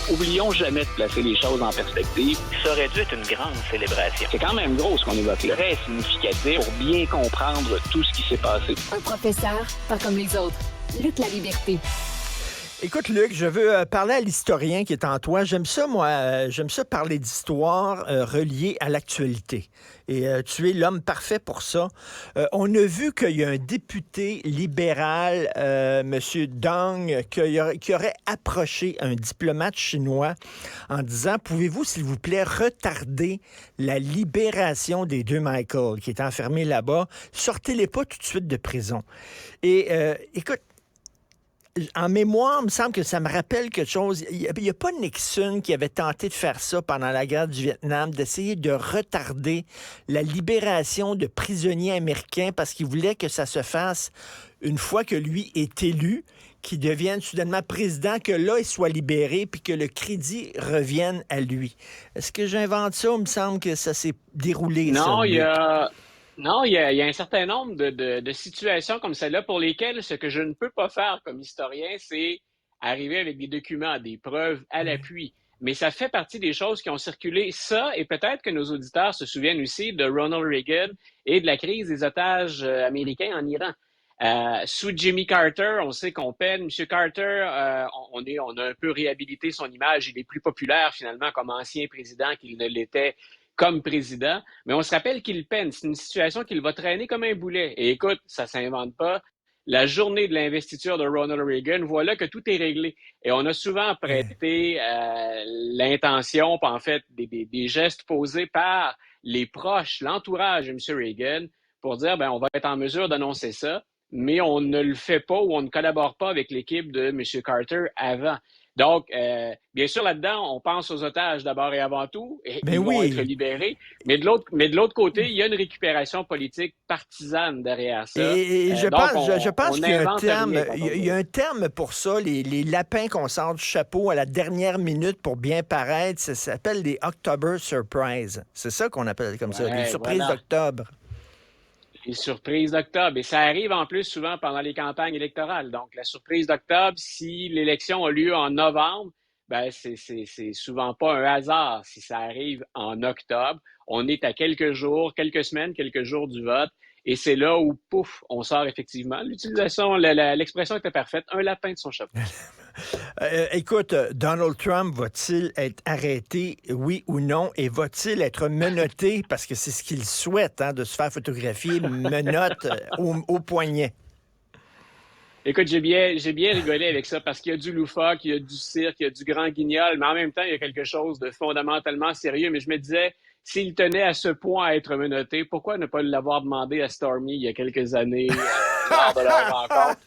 Oublions jamais de placer les choses en perspective. Ça aurait dû être une grande célébration. C'est quand même gros ce qu'on évoque là. Très significatif pour bien comprendre tout ce qui s'est passé. Un professeur, pas comme les autres. Luc La Liberté. Écoute, Luc, je veux parler à l'historien qui est en toi. J'aime ça, moi. J'aime ça parler d'histoire reliée à l'actualité. Et tu es l'homme parfait pour ça. On a vu qu'il y a un député libéral, M. Dong, qui aurait approché un diplomate chinois en disant, pouvez-vous, s'il vous plaît, retarder la libération des deux Michael qui étaient enfermés là-bas? Sortez-les pas tout de suite de prison. Et écoute, en mémoire, il me semble que ça me rappelle quelque chose. Il n'y a pas Nixon qui avait tenté de faire ça pendant la guerre du Vietnam, d'essayer de retarder la libération de prisonniers américains parce qu'il voulait que ça se fasse une fois que lui est élu, qu'il devienne soudainement président, que là, il soit libéré, puis que le crédit revienne à lui. Est-ce que j'invente ça? Il me semble que ça s'est déroulé. Non, ça, il y a... Non, il y a un certain nombre de situations comme celle-là pour lesquelles ce que je ne peux pas faire comme historien, c'est arriver avec des documents, des preuves à l'appui. Mais ça fait partie des choses qui ont circulé. Ça, et peut-être que nos auditeurs se souviennent aussi de Ronald Reagan et de la crise des otages américains en Iran. Sous Jimmy Carter, on sait qu'on peine. M. Carter, on a un peu réhabilité son image. Il est plus populaire finalement comme ancien président qu'il ne l'était comme président, mais on se rappelle qu'il peine. C'est une situation qu'il va traîner comme un boulet. Et écoute, ça s'invente pas. La journée de l'investiture de Ronald Reagan, voilà que tout est réglé. Et on a souvent prêté l'intention, en fait, des gestes posés par les proches, l'entourage de M. Reagan, pour dire, on va être en mesure d'annoncer ça, mais on ne le fait pas ou on ne collabore pas avec l'équipe de M. Carter avant. Donc, bien sûr, là-dedans, on pense aux otages d'abord et avant tout, et ils vont être libérés. Mais de l'autre côté, il y a une récupération politique partisane derrière ça. Et je pense qu'il y a un terme, il y a un terme pour ça, les lapins qu'on sort du chapeau à la dernière minute pour bien paraître, ça s'appelle les October Surprise. C'est ça qu'on appelle comme ça, les surprises d'octobre. Les surprises d'octobre. Et ça arrive en plus souvent pendant les campagnes électorales. Donc, la surprise d'octobre, si l'élection a lieu en novembre, c'est souvent pas un hasard si ça arrive en octobre. On est à quelques jours, quelques semaines, quelques jours du vote. Et c'est là où, pouf, on sort effectivement. L'expression était parfaite, un lapin de son chapeau. Écoute, Donald Trump va-t-il être arrêté, oui ou non, et va-t-il être menotté, parce que c'est ce qu'il souhaite, de se faire photographier, menotte au poignet? Écoute, j'ai bien rigolé avec ça parce qu'il y a du loufoque, il y a du cirque, il y a du grand guignol, mais en même temps, il y a quelque chose de fondamentalement sérieux. Mais je me disais, s'il tenait à ce point à être menotté, pourquoi ne pas l'avoir demandé à Stormy il y a quelques années lors de leur rencontre?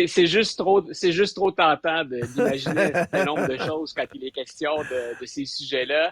C'est juste trop tentant d'imaginer un certain nombre de choses quand il est question de ces sujets-là.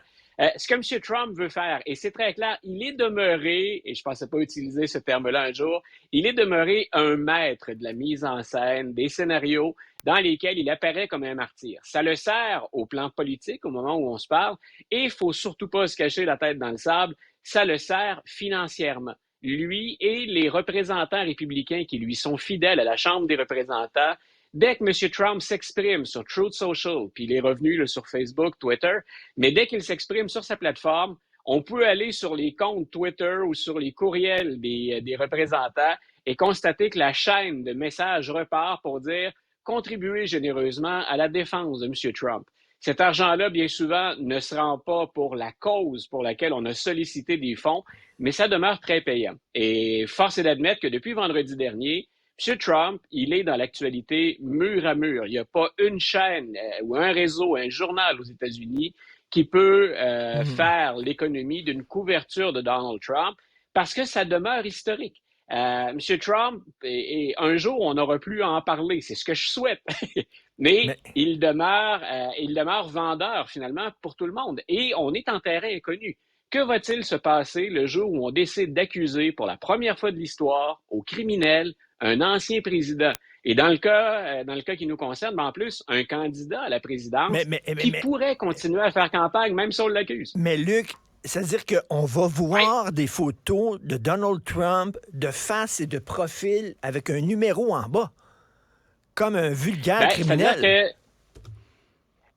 Ce que M. Trump veut faire, et c'est très clair, il est demeuré, et je ne pensais pas utiliser ce terme-là un jour, il est demeuré un maître de la mise en scène, des scénarios dans lesquels il apparaît comme un martyr. Ça le sert au plan politique au moment où on se parle, et il ne faut surtout pas se cacher la tête dans le sable, ça le sert financièrement. Lui et les représentants républicains qui lui sont fidèles à la Chambre des représentants, dès que M. Trump s'exprime sur Truth Social, puis il est revenu là, sur Facebook, Twitter, mais dès qu'il s'exprime sur sa plateforme, on peut aller sur les comptes Twitter ou sur les courriels des représentants et constater que la chaîne de messages repart pour dire « Contribuez généreusement à la défense de M. Trump ». Cet argent-là, bien souvent, ne se rend pas pour la cause pour laquelle on a sollicité des fonds, mais ça demeure très payant. Et force est d'admettre que depuis vendredi dernier, M. Trump, il est dans l'actualité mur à mur. Il n'y a pas une chaîne ou un réseau, un journal aux États-Unis qui peut faire l'économie d'une couverture de Donald Trump parce que ça demeure historique. M. Trump, et un jour, on n'aura plus à en parler. C'est ce que je souhaite. Mais il demeure vendeur, finalement, pour tout le monde. Et on est en terrain inconnu. Que va-t-il se passer le jour où on décide d'accuser, pour la première fois de l'histoire, aux criminels, un ancien président? Et dans le cas qui nous concerne, en plus, un candidat à la présidence qui pourrait continuer à faire campagne, même si on l'accuse. Mais Luc, c'est-à-dire qu'on va voir des photos de Donald Trump de face et de profil avec un numéro en bas, comme un vulgaire criminel.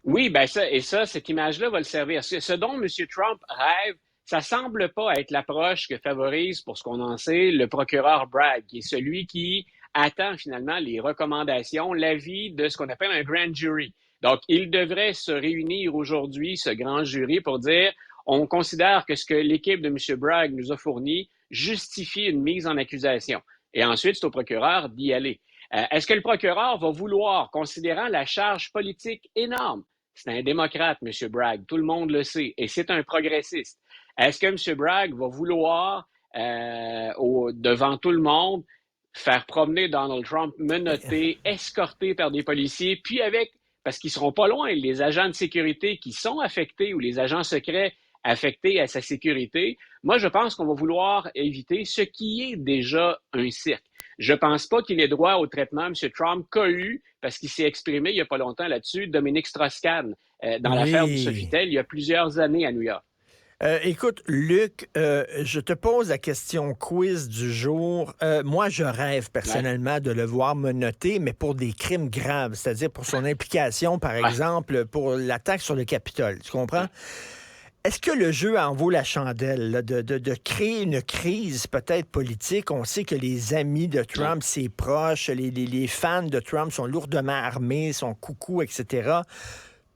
Oui, ben ça, cette image-là va le servir. Ce dont M. Trump rêve, ça semble pas être l'approche que favorise, pour ce qu'on en sait, le procureur Bragg, qui est celui qui attend finalement les recommandations, l'avis de ce qu'on appelle un grand jury. Donc, il devrait se réunir aujourd'hui, ce grand jury, pour dire on considère que ce que l'équipe de M. Bragg nous a fourni justifie une mise en accusation. Et ensuite, c'est au procureur d'y aller. Est-ce que le procureur va vouloir, considérant la charge politique énorme, c'est un démocrate, M. Bragg, tout le monde le sait, et c'est un progressiste. Est-ce que M. Bragg va vouloir, devant tout le monde, faire promener Donald Trump menotté, escorté par des policiers, puis parce qu'ils ne seront pas loin, les agents de sécurité qui sont affectés ou les agents secrets affectés à sa sécurité? Moi, je pense qu'on va vouloir éviter ce qui est déjà un cirque. Je ne pense pas qu'il ait droit au traitement, M. Trump, qu'a eu, parce qu'il s'est exprimé il n'y a pas longtemps là-dessus, Dominique Strauss-Kahn, dans l'affaire du Sofitel, il y a plusieurs années à New York. Écoute, Luc, je te pose la question quiz du jour. Moi, je rêve personnellement de le voir menotté, mais pour des crimes graves, c'est-à-dire pour son implication, par exemple, pour l'attaque sur le Capitole. Tu comprends? Est-ce que le jeu en vaut la chandelle, là, de créer une crise peut-être politique? On sait que les amis de Trump, ses proches, les fans de Trump sont lourdement armés, sont coucou, etc.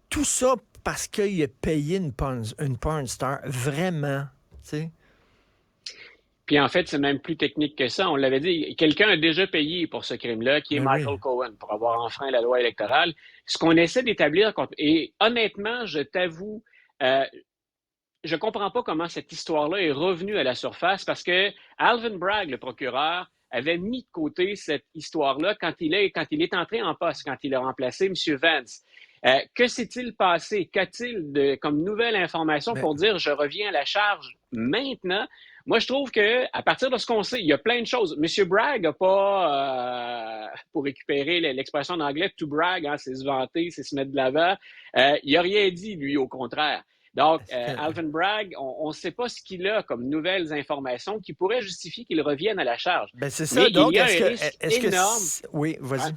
Tout ça parce qu'il a payé une porn star, vraiment, tu sais. Puis en fait, c'est même plus technique que ça. On l'avait dit, quelqu'un a déjà payé pour ce crime-là, qui est Michael Cohen, pour avoir enfreint la loi électorale. Ce qu'on essaie d'établir, et honnêtement, je t'avoue, je ne comprends pas comment cette histoire-là est revenue à la surface parce que Alvin Bragg, le procureur, avait mis de côté cette histoire-là quand il est entré en poste, quand il a remplacé M. Vance. Que s'est-il passé? Qu'a-t-il comme nouvelle information pour dire je reviens à la charge maintenant? Moi, je trouve que à partir de ce qu'on sait, il y a plein de choses. M. Bragg n'a pas, pour récupérer l'expression en anglais, to brag, hein, c'est se vanter, c'est se mettre de l'avant. Il n'a rien dit, lui, au contraire. Donc, Alvin Bragg, on ne sait pas ce qu'il a comme nouvelles informations qui pourraient justifier qu'il revienne à la charge. Ben c'est ça. Mais donc, il y a un risque énorme. Oui, vas-y.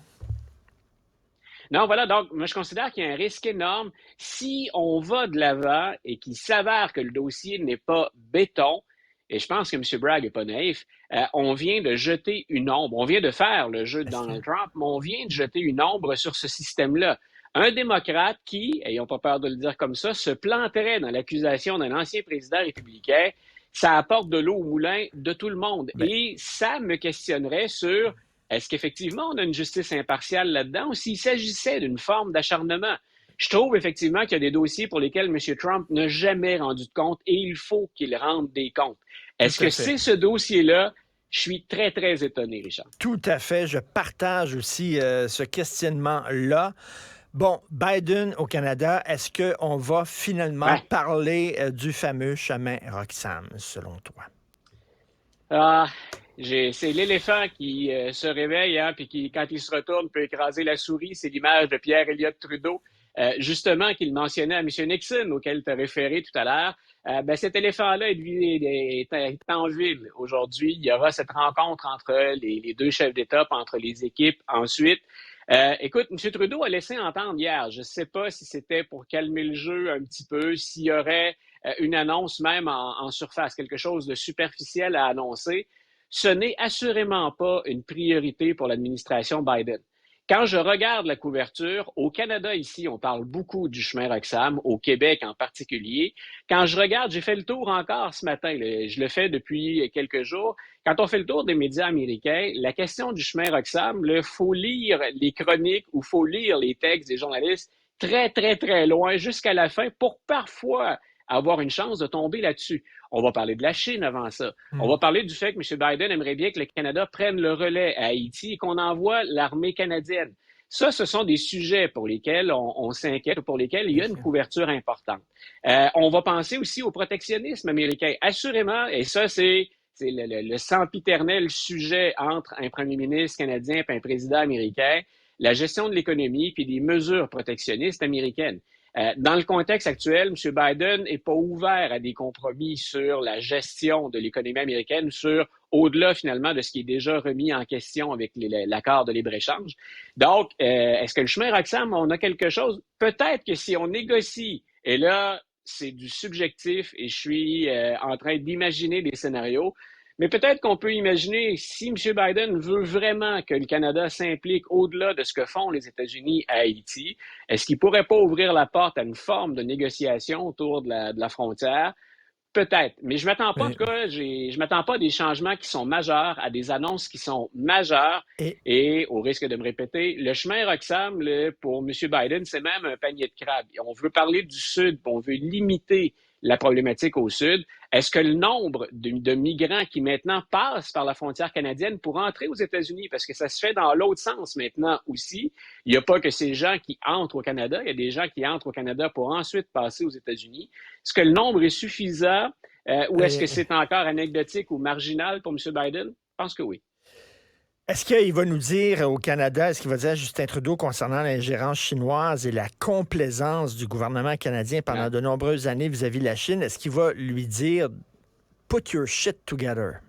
Non, voilà, donc moi je considère qu'il y a un risque énorme si on va de l'avant et qu'il s'avère que le dossier n'est pas béton, et je pense que M. Bragg n'est pas naïf, on vient de jeter une ombre, on vient de faire le jeu de Donald Trump, mais on vient de jeter une ombre sur ce système-là. Un démocrate qui, ayons pas peur de le dire comme ça, se planterait dans l'accusation d'un ancien président républicain, ça apporte de l'eau au moulin de tout le monde. Et ça me questionnerait sur est-ce qu'effectivement on a une justice impartiale là-dedans ou s'il s'agissait d'une forme d'acharnement? Je trouve effectivement qu'il y a des dossiers pour lesquels M. Trump n'a jamais rendu de compte et il faut qu'il rende des comptes. Est-ce que c'est ce dossier-là? Je suis très, très étonné, Richard. Tout à fait. Je partage aussi ce questionnement-là. Bon, Biden au Canada, est-ce qu'on va finalement parler du fameux chemin Roxham, selon toi? C'est l'éléphant qui se réveille, hein, puis qui, quand il se retourne, peut écraser la souris. C'est l'image de Pierre Elliott Trudeau, justement, qu'il mentionnait à M. Nixon, auquel tu as référé tout à l'heure. Cet éléphant-là est en ville aujourd'hui. Il y aura cette rencontre entre les deux chefs d'État, entre les équipes ensuite. Écoute, M. Trudeau a laissé entendre hier, je ne sais pas si c'était pour calmer le jeu un petit peu, s'il y aurait une annonce même en surface, quelque chose de superficiel à annoncer. Ce n'est assurément pas une priorité pour l'administration Biden. Quand je regarde la couverture, au Canada ici, on parle beaucoup du chemin Roxham, au Québec en particulier. Quand je regarde, j'ai fait le tour encore ce matin, je le fais depuis quelques jours. Quand on fait le tour des médias américains, la question du chemin Roxham, il faut lire les chroniques ou il faut lire les textes des journalistes très, très, très loin jusqu'à la fin pour parfois avoir une chance de tomber là-dessus. On va parler de la Chine avant ça. On va parler du fait que M. Biden aimerait bien que le Canada prenne le relais à Haïti et qu'on envoie l'armée canadienne. Ça, ce sont des sujets pour lesquels on s'inquiète, pour lesquels il y a une couverture importante. On va penser aussi au protectionnisme américain. Assurément, et ça, c'est le sempiternel sujet entre un premier ministre canadien et un président américain, la gestion de l'économie puis des mesures protectionnistes américaines. Dans le contexte actuel, M. Biden n'est pas ouvert à des compromis sur la gestion de l'économie américaine, sur au-delà finalement de ce qui est déjà remis en question avec l'accord de libre-échange. Donc, est-ce que le chemin Roxham, on a quelque chose? Peut-être que si on négocie, et là, c'est du subjectif et je suis en train d'imaginer des scénarios, mais peut-être qu'on peut imaginer, si M. Biden veut vraiment que le Canada s'implique au-delà de ce que font les États-Unis à Haïti, est-ce qu'il ne pourrait pas ouvrir la porte à une forme de négociation autour de la frontière? Peut-être, mais je m'attends pas, en tout cas, je m'attends pas à des changements qui sont majeurs, à des annonces qui sont majeures, et au risque de me répéter, le chemin Roxham, pour M. Biden, c'est même un panier de crabes. On veut parler du Sud, on veut limiter la problématique au Sud. Est-ce que le nombre de migrants qui maintenant passent par la frontière canadienne pour entrer aux États-Unis, parce que ça se fait dans l'autre sens maintenant aussi, il n'y a pas que ces gens qui entrent au Canada, il y a des gens qui entrent au Canada pour ensuite passer aux États-Unis. Est-ce que le nombre est suffisant ou est-ce que c'est encore anecdotique ou marginal pour M. Biden? Je pense que oui. Est-ce qu'il va nous dire au Canada, est-ce qu'il va dire à Justin Trudeau concernant l'ingérence chinoise et la complaisance du gouvernement canadien pendant de nombreuses années vis-à-vis de la Chine, est-ce qu'il va lui dire « put your shit together » ?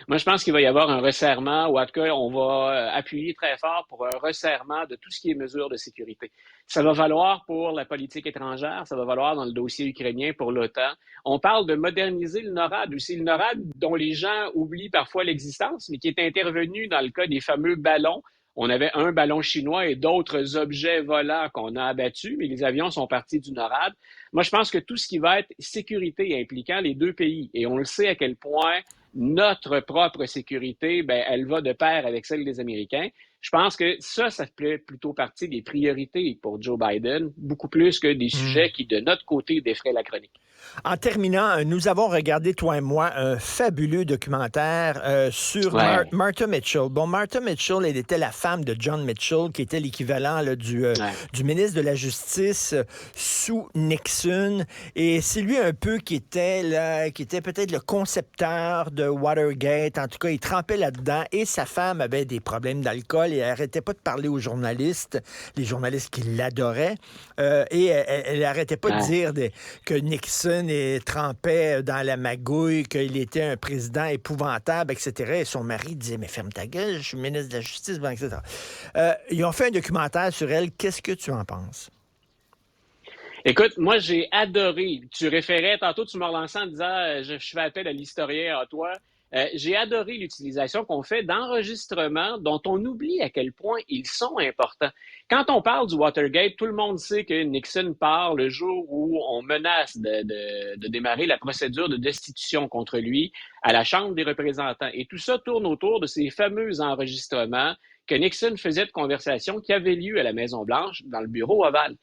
Moi, je pense qu'il va y avoir un resserrement, ou en tout cas, on va appuyer très fort pour un resserrement de tout ce qui est mesures de sécurité. Ça va valoir pour la politique étrangère, ça va valoir dans le dossier ukrainien pour l'OTAN. On parle de moderniser le NORAD aussi, le NORAD dont les gens oublient parfois l'existence, mais qui est intervenu dans le cas des fameux ballons. On avait un ballon chinois et d'autres objets volants qu'on a abattus, mais les avions sont partis du NORAD. Moi, je pense que tout ce qui va être sécurité impliquant les deux pays, et on le sait à quel point notre propre sécurité, elle va de pair avec celle des Américains. Je pense que ça fait plutôt partie des priorités pour Joe Biden, beaucoup plus que des sujets qui, de notre côté, défraient la chronique. En terminant, nous avons regardé, toi et moi, un fabuleux documentaire sur Martha Mitchell. Bon, Martha Mitchell, elle était la femme de John Mitchell, qui était l'équivalent du ministre de la Justice sous Nixon. Et c'est lui un peu qui était peut-être le concepteur de Watergate. En tout cas, il trempait là-dedans. Et sa femme avait des problèmes d'alcool et elle n'arrêtait pas de parler aux journalistes, les journalistes qui l'adoraient. Et elle n'arrêtait pas de dire que Nixon trempait dans la magouille, qu'il était un président épouvantable, etc. Et son mari disait, mais ferme ta gueule, je suis ministre de la Justice, etc. Ils ont fait un documentaire sur elle. Qu'est-ce que tu en penses? Écoute, moi, j'ai adoré. Tu référais, tantôt, tu m'as relancé en disant, je fais appel à l'historien, à toi. J'ai adoré l'utilisation qu'on fait d'enregistrements dont on oublie à quel point ils sont importants. Quand on parle du Watergate, tout le monde sait que Nixon part le jour où on menace de démarrer la procédure de destitution contre lui à la Chambre des représentants. Et tout ça tourne autour de ces fameux enregistrements que Nixon faisait de conversations qui avaient lieu à la Maison-Blanche, dans le bureau ovale.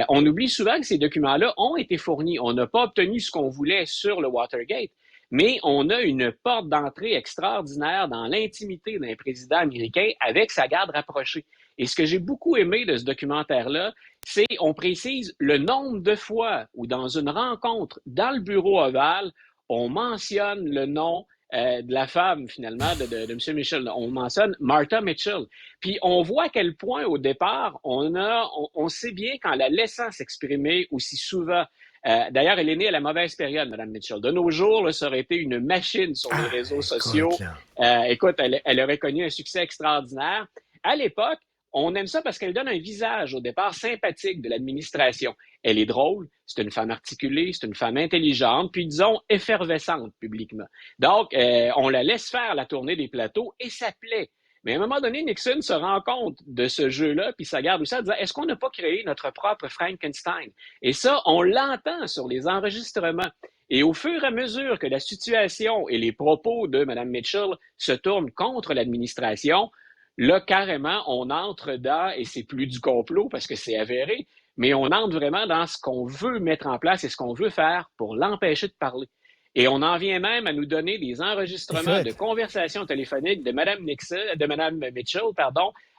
On oublie souvent que ces documents-là ont été fournis. On n'a pas obtenu ce qu'on voulait sur le Watergate. Mais on a une porte d'entrée extraordinaire dans l'intimité d'un président américain avec sa garde rapprochée. Et ce que j'ai beaucoup aimé de ce documentaire-là, c'est qu'on précise le nombre de fois où dans une rencontre dans le bureau ovale, on mentionne le nom de la femme, finalement, de M. Mitchell. On mentionne Martha Mitchell. Puis on voit à quel point, au départ, on sait bien qu'en la laissant s'exprimer aussi souvent. D'ailleurs, elle est née à la mauvaise période, Mme Mitchell. De nos jours, là, ça aurait été une machine sur les réseaux sociaux. Écoute, elle aurait connu un succès extraordinaire. À l'époque, on aime ça parce qu'elle donne un visage, au départ, sympathique de l'administration. Elle est drôle, c'est une femme articulée, c'est une femme intelligente, puis disons, effervescente publiquement. Donc, on la laisse faire la tournée des plateaux et ça plaît. Mais à un moment donné, Nixon se rend compte de ce jeu-là, puis ça garde aussi à dire, est-ce qu'on n'a pas créé notre propre Frankenstein? Et ça, on l'entend sur les enregistrements. Et au fur et à mesure que la situation et les propos de Mme Mitchell se tournent contre l'administration, là, carrément, on entre dans, et c'est plus du complot parce que c'est avéré, mais on entre vraiment dans ce qu'on veut mettre en place et ce qu'on veut faire pour l'empêcher de parler. Et on en vient même à nous donner des enregistrements de conversations téléphoniques de Mme Mitchell,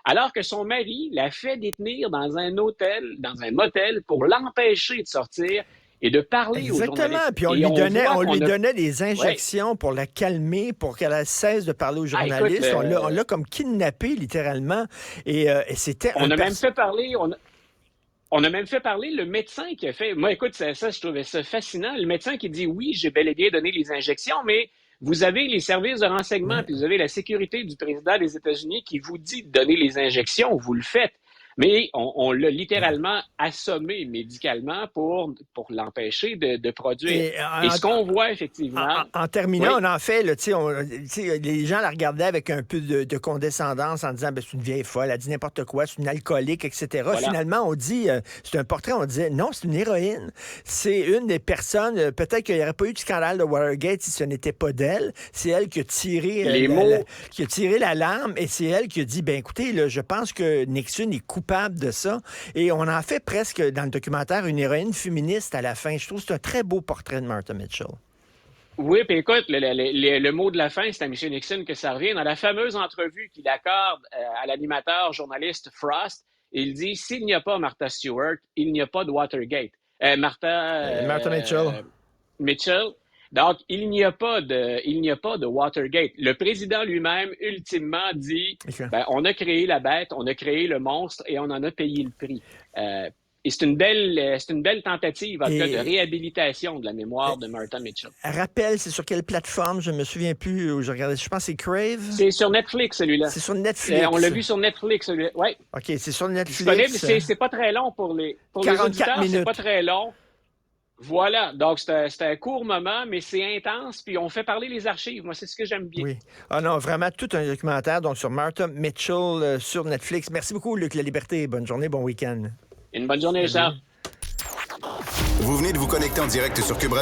alors que son mari l'a fait détenir dans un motel pour l'empêcher de sortir et de parler aux journalistes. Exactement, puis on lui donnait des injections pour la calmer, pour qu'elle cesse de parler aux journalistes. Écoute, on l'a comme kidnappé, littéralement, et c'était... On a même fait parler le médecin qui a fait... Moi, écoute, ça, je trouvais ça fascinant. Le médecin qui dit, oui, j'ai bel et bien donné les injections, mais Vous avez les services de renseignement, puis vous avez la sécurité du président des États-Unis qui vous dit de donner les injections, vous le faites. Mais on l'a littéralement assommé médicalement pour l'empêcher de produire. Et ce qu'on voit effectivement... En terminant, oui. on en fait, là, les gens la regardaient avec un peu de condescendance en disant c'est une vieille folle, elle dit n'importe quoi, c'est une alcoolique, etc. Voilà. Finalement, on dit, c'est un portrait, on disait non, c'est une héroïne. C'est une des personnes, peut-être qu'il n'y aurait pas eu de scandale de Watergate si ce n'était pas d'elle. C'est elle qui a tiré, qui a tiré l'alarme et c'est elle qui a dit, ben écoutez, là, je pense que Nixon est coupable de ça. Et on en fait presque, dans le documentaire, une héroïne féministe à la fin. Je trouve que c'est un très beau portrait de Martha Mitchell. Oui, puis écoute, le mot de la fin, c'est à M. Nixon que ça revient. Dans la fameuse entrevue qu'il accorde à l'animateur journaliste Frost, il dit, s'il n'y a pas Martha Stewart, il n'y a pas de Watergate. Martha Mitchell. Donc, il n'y a pas de Watergate. Le président lui-même, ultimement, dit, on a créé la bête, on a créé le monstre et on en a payé le prix. Et c'est une belle tentative, en tout cas, de réhabilitation de la mémoire de Martha Mitchell. Rappelle, c'est sur quelle plateforme? Je me souviens plus où je regardais. Je pense que c'est Crave. C'est sur Netflix, celui-là. C'est sur Netflix. On l'a vu sur Netflix, celui-là. Oui. OK, c'est sur Netflix. C'est pas très long pour les auditeurs, minutes. C'est pas très long. Voilà, donc c'est un court moment, mais c'est intense, puis on fait parler les archives. Moi, c'est ce que j'aime bien. Oui. Ah non, vraiment, tout un documentaire donc sur Martha Mitchell sur Netflix. Merci beaucoup, Luc La Liberté. Bonne journée, bon week-end. Une bonne journée, Richard. Vous venez de vous connecter en direct sur Cube Radio.